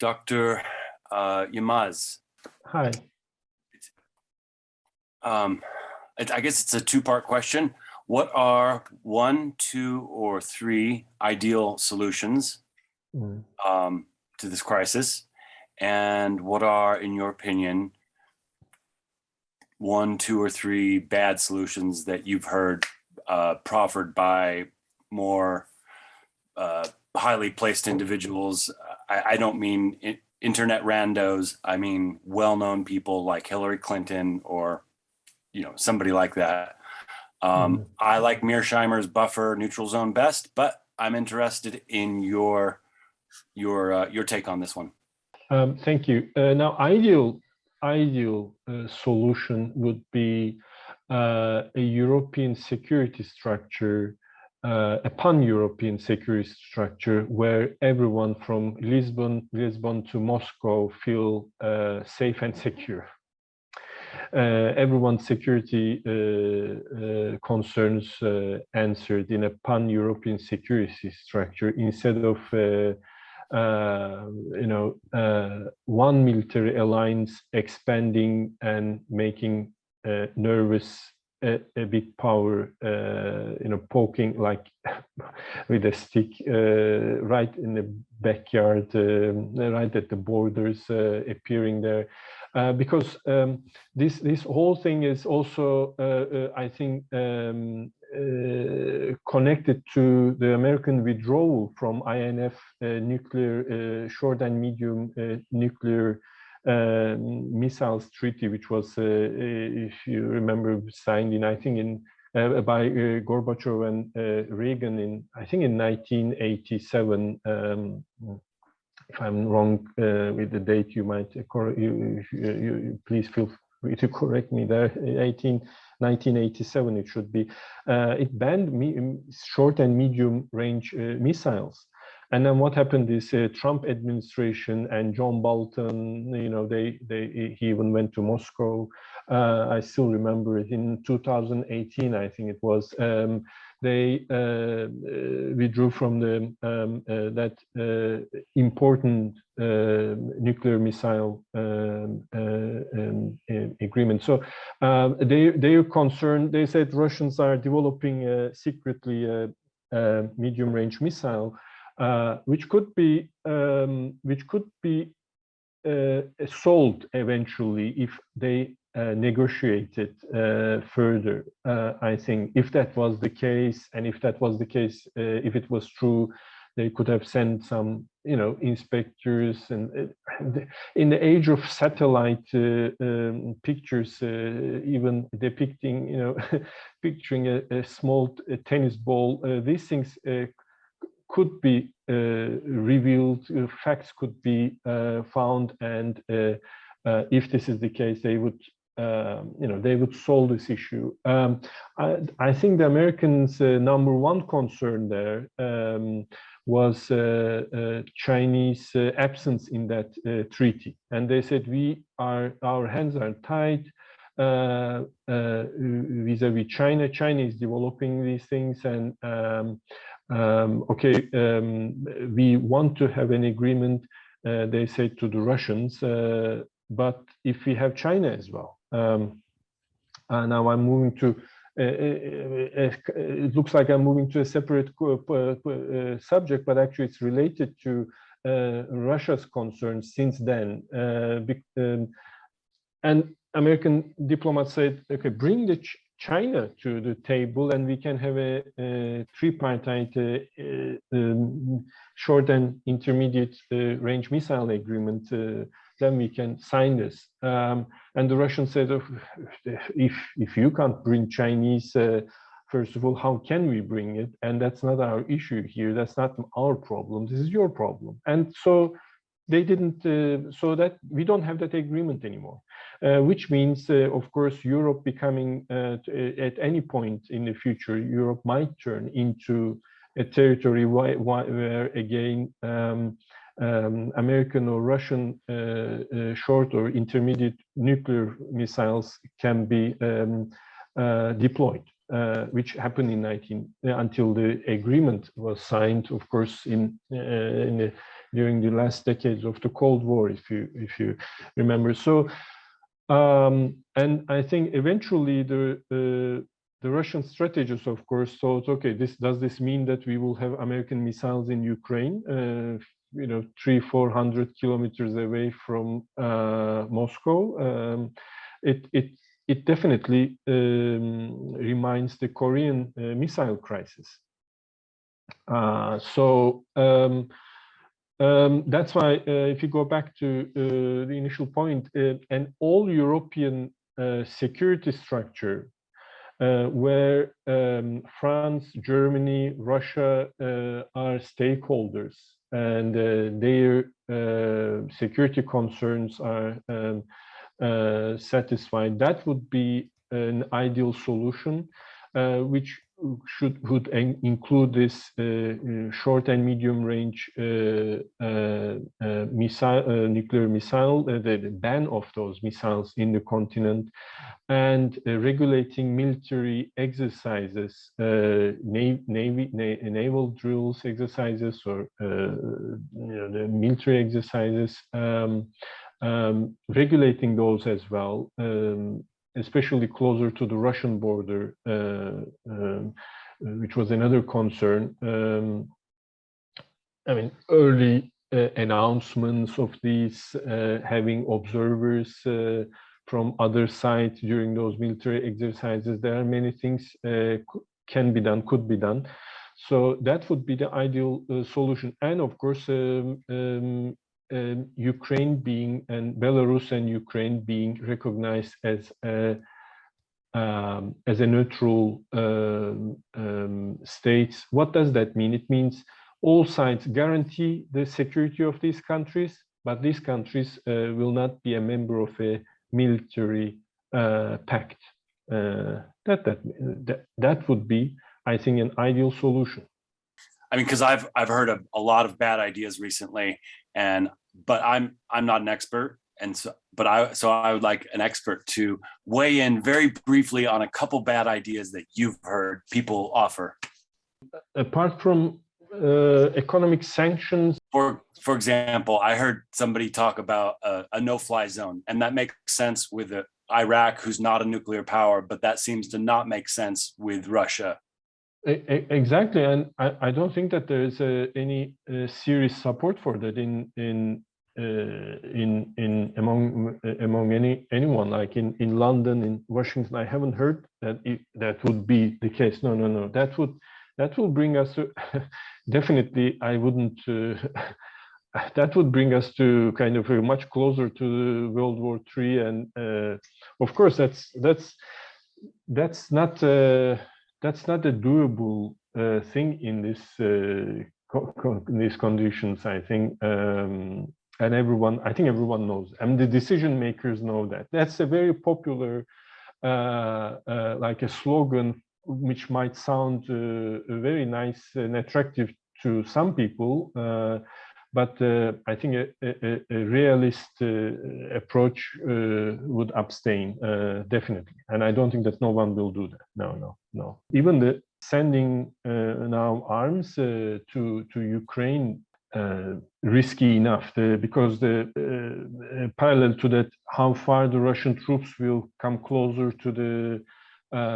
Dr. Yilmaz. Hi. I guess it's a two-part question. What are 1, 2, or 3 ideal solutions to this crisis? And what are, in your opinion, 1, 2, or 3 bad solutions that you've heard proffered by more highly placed individuals? I don't mean internet randos. I mean well-known people like Hillary Clinton or somebody like that. I like Mearsheimer's buffer neutral zone best, but I'm interested in your take on this one. Thank you. Now, ideal solution would be a European security structure, a pan-European security structure where everyone from Lisbon to Moscow feel safe and secure. Everyone's security concerns answered in a pan-European security structure instead of one military alliance expanding and making nervous a big power, poking like with a stick right in the backyard, right at the borders, appearing there. Because this whole thing is also, I think, connected to the American withdrawal from INF nuclear short and medium nuclear missiles treaty, which was, if you remember, signed in, I think, by Gorbachev and Reagan in 1987. If I'm wrong with the date, you might please feel free to correct me there. 1987 it should be. It banned short and medium range missiles. And then what happened is Trump administration and John Bolton, he even went to Moscow. I still remember it in 2018, I think it was. They withdrew from that important nuclear missile agreement. So they are concerned. They said Russians are developing secretly a medium-range missile, which could be sold eventually if they negotiated further. I think if that was the case, and if that was the case, if it was true, they could have sent some, inspectors. And in the age of satellite pictures, even depicting, picturing a small tennis ball, these things could be revealed, facts could be found, and if this is the case, they would, they would solve this issue. I think the Americans' number one concern there was Chinese absence in that treaty, and they said our hands are tied vis-a-vis China. China is developing these things, and we want to have an agreement, they say to the Russians, but if we have China as well. Now I'm moving to, it looks like I'm moving to a separate subject, but actually it's related to Russia's concerns since then. And American diplomats said, okay, bring the China to the table and we can have a tripartite short and intermediate range missile agreement. Then we can sign this. And the Russians said, if you can't bring Chinese, first of all, how can we bring it? And that's not our issue here. That's not our problem. This is your problem. And so they didn't, so that we don't have that agreement anymore, which means, of course, Europe becoming, at any point in the future, Europe might turn into a territory where again, American or Russian short or intermediate nuclear missiles can be deployed, which happened in until the agreement was signed, of course, in the during the last decades of the Cold War, if you remember. So, and I think eventually the Russian strategists, of course, thought, okay, does this mean that we will have American missiles in Ukraine, 300-400 kilometers away from Moscow? It definitely reminds the Korean missile crisis. So that's why, if you go back to the initial point, an all-European security structure where France, Germany, Russia are stakeholders, and their security concerns are satisfied, that would be an ideal solution, which would include this short and medium range nuclear missile, the ban of those missiles in the continent, and regulating military exercises, naval drills exercises, or the military exercises, regulating those as well, especially closer to the Russian border, which was another concern. I mean, early announcements of these, having observers from other sides during those military exercises. There are many things can be done, could be done. So that would be the ideal solution. And of course, Ukraine being, and Belarus and Ukraine being recognized as a neutral states. What does that mean? It means all sides guarantee the security of these countries, but these countries will not be a member of a military pact. That would be, I think, an ideal solution. I mean, because I've heard of a lot of bad ideas recently, but I'm not an expert, and so I would like an expert to weigh in very briefly on a couple bad ideas that you've heard people offer. Apart from economic sanctions, for example, I heard somebody talk about a no-fly zone, and that makes sense with Iraq, who's not a nuclear power, but that seems to not make sense with Russia. Exactly, and I don't think that there is any serious support for that among anyone, like in London, in Washington. I haven't heard that that would be the case. No. That will bring us to definitely. I wouldn't. That would bring us to kind of much closer to World War III, and of course that's not a doable thing in these conditions, I think, and I think everyone knows, and the decision makers know that. That's a very popular, like a slogan, which might sound very nice and attractive to some people, but I think a realist approach would abstain, definitely. And I don't think that no one will do that. No. Even the sending now arms to Ukraine, risky enough, because parallel to that, how far the Russian troops will come closer to the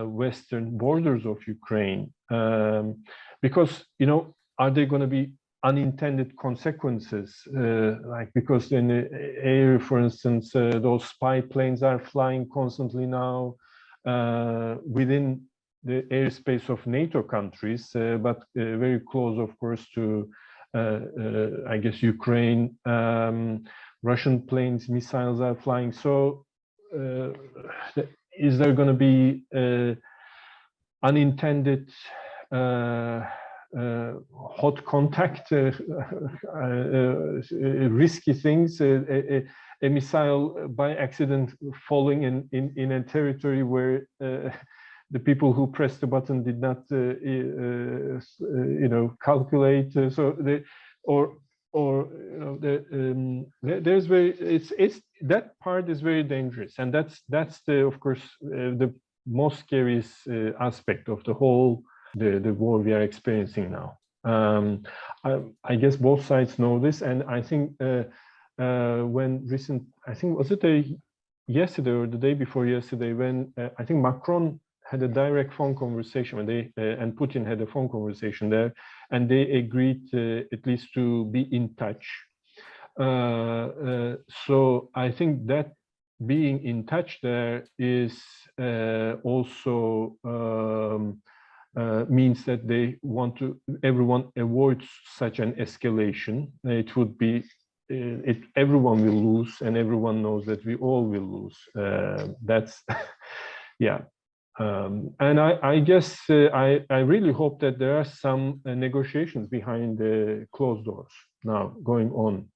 western borders of Ukraine, because are there going to be unintended consequences, like because in the air, for instance, those spy planes are flying constantly now within the airspace of NATO countries, but very close, of course, to I guess Ukraine. Russian planes, missiles are flying. So is there going to be unintended hot contact, risky things, a missile by accident falling in a territory where the people who pressed the button did not calculate, there's it's that part is very dangerous, and that's of course the most scariest aspect of the whole the war we are experiencing now. I guess both sides know this, and I think I think was it yesterday or the day before yesterday, when I think Macron had a direct phone conversation, and Putin had a phone conversation there, and they agreed at least to be in touch. So I think that being in touch there is also means that they want to, everyone avoids such an escalation. It would be, everyone will lose, and everyone knows that we all will lose. That's, yeah. And I guess I really hope that there are some negotiations behind the closed doors now going on.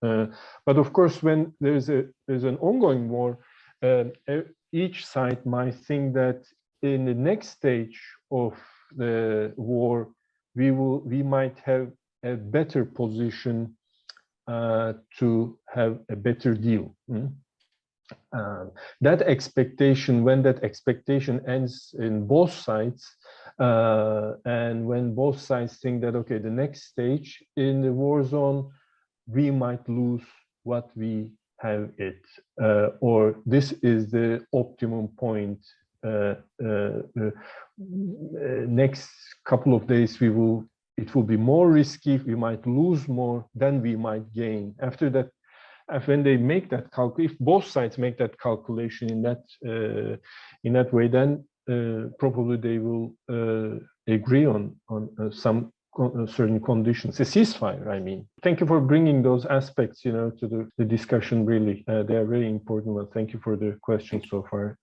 But of course, when there's an ongoing war, each side might think that in the next stage of the war, we might have a better position to have a better deal. That expectation, when that expectation ends in both sides, and when both sides think that, okay, the next stage in the war zone, we might lose what we have it, or this is the optimum point. Next couple of days, it will be more risky. We might lose more than we might gain. After that, when they make that calculation, if both sides make that calculation in that way, then probably they will agree on some certain conditions, a ceasefire, I mean. Thank you for bringing those aspects, to the discussion, really. They are very important. Well, thank you for the questions so far.